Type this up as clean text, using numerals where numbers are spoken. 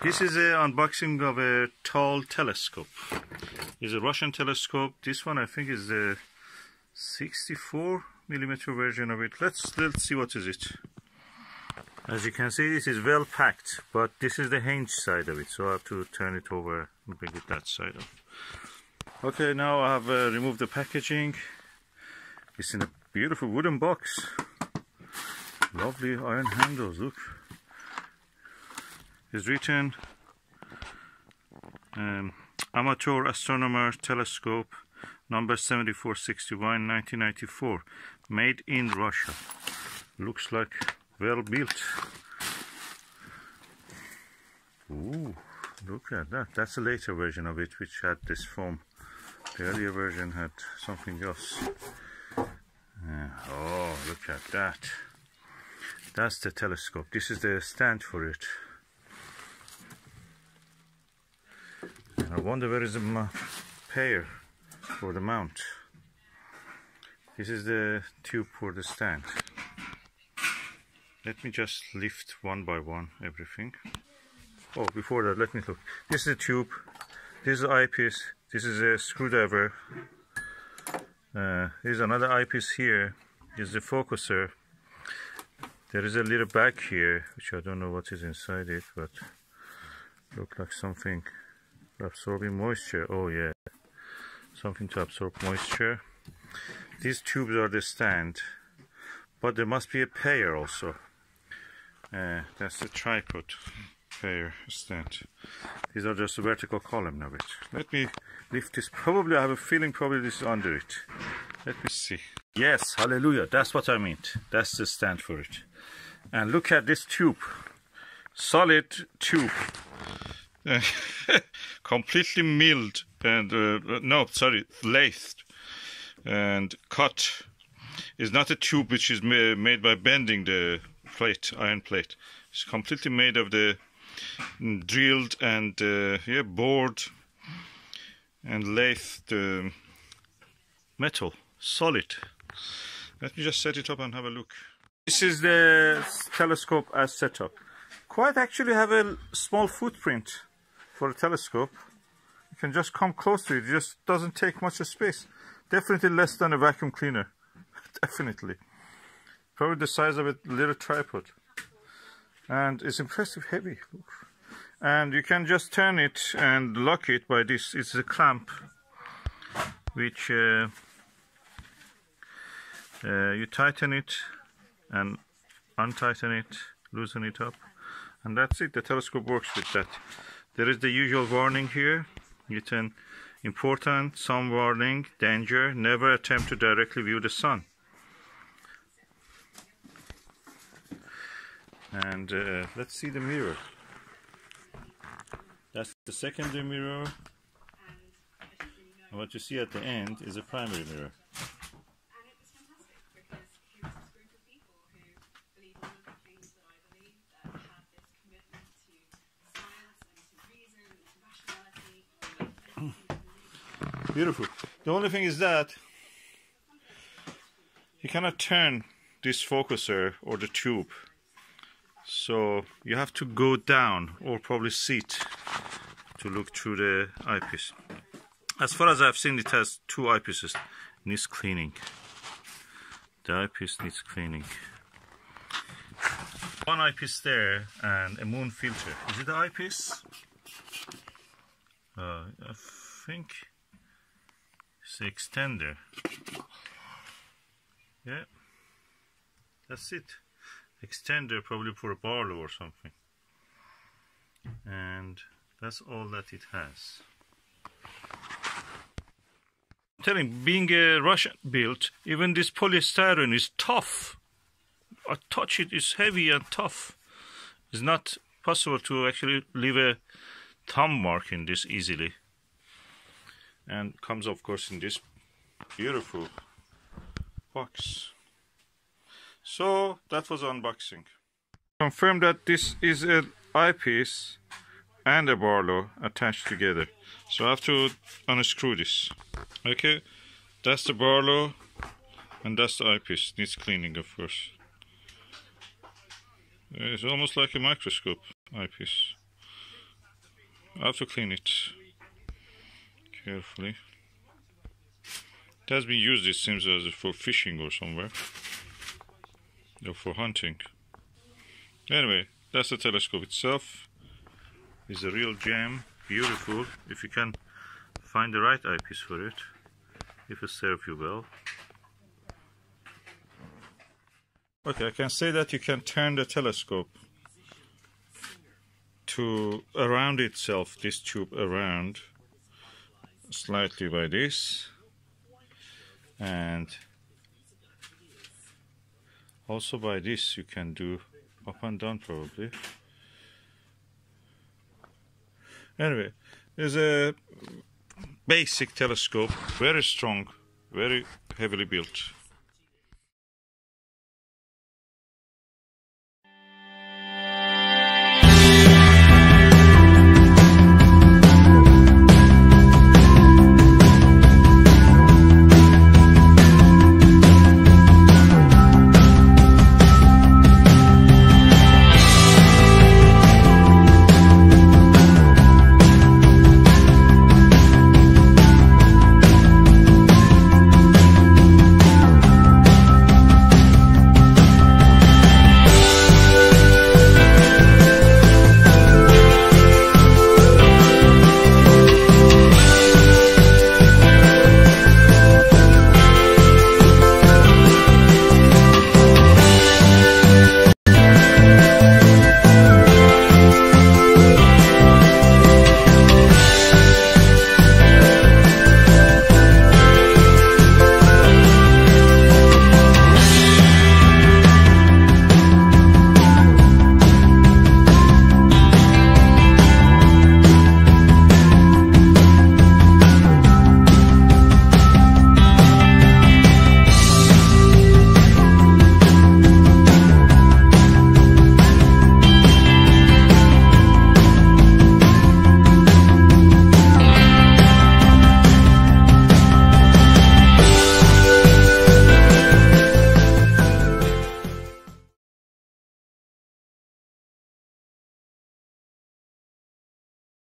This is an unboxing of a tall telescope. It's a Russian telescope. This one I think is the 64mm version of it. Let's see what is it. As you can see, this is well packed, but this is the hinge side of it, so I have to turn it over and bring it that side up. Okay, now I have removed the packaging. It's in a beautiful wooden box. Lovely iron handles, look. It's written Amateur Astronomer Telescope number 7461 1994, made in Russia. Looks like well built. Ooh, look at that. That's a later version of it, which had this foam. The earlier version had something else. Oh, look at that. That's the telescope. This is the stand for it. And I wonder where is the pair for the mount. This is the tube for the stand. Let me just lift one by one everything. Oh, before that, let me look. This is a tube. This is an eyepiece. This is a screwdriver. There's another eyepiece here. This is the focuser. There is a little bag here, which I don't know what is inside it, but looks like something absorbing moisture. Oh yeah, something to absorb moisture. These tubes are the stand, but there must be a pair also. That's the tripod pair stand. These are just a vertical column of it. Let me lift this. Probably I have a feeling probably this is under it. Let me see. Yes, hallelujah, that's what I meant. That's the stand for it. And look at this tube. Solid tube. Completely milled and lathed and cut. Is not a tube which is made by bending the plate, iron plate. It's completely made of the drilled and bored and lathed metal, solid. Let me just set it up and have a look. This is the telescope as set up. Quite actually have a small footprint for a telescope. You can just come close to it. It just doesn't take much space. Definitely less than a vacuum cleaner. Definitely. Probably the size of a little tripod. And it's impressive heavy. And you can just turn it and lock it by this. It's a clamp which you tighten it and untighten it, loosen it up, and that's it. The telescope works with that. There is the usual warning here. It's an important, sun warning, danger, never attempt to directly view the sun. And let's see the mirror. That's the secondary mirror. And what you see at the end is a primary mirror. Beautiful. The only thing is that you cannot turn this focuser or the tube, so you have to go down or probably sit to look through the eyepiece. As far as I've seen, it has two eyepieces. Needs cleaning. The eyepiece needs cleaning. One eyepiece there and a moon filter. Is it the eyepiece? I think it's the extender. Yeah, that's it. Extender probably for a Barlow or something. And that's all that it has. I'm telling you, being a Russian built, even this polystyrene is tough. I touch it, it's heavy and tough. It's not possible to actually leave a thumb mark in this easily. And comes of course in this beautiful box. So that was unboxing. Confirm that this is an eyepiece and a Barlow attached together. So I have to unscrew this. Okay, that's the Barlow and that's the eyepiece. Needs cleaning, of course. It's almost like a microscope eyepiece. I have to clean it carefully. It has been used, it seems, as for fishing or somewhere, or for hunting. Anyway, that's the telescope itself. It's a real gem, beautiful. If you can find the right eyepiece for it, if it serves you well. Okay, I can say that you can turn the telescope to around itself, this tube around slightly by this, and also by this you can do up and down probably. Anyway, there's a basic telescope, very strong, very heavily built.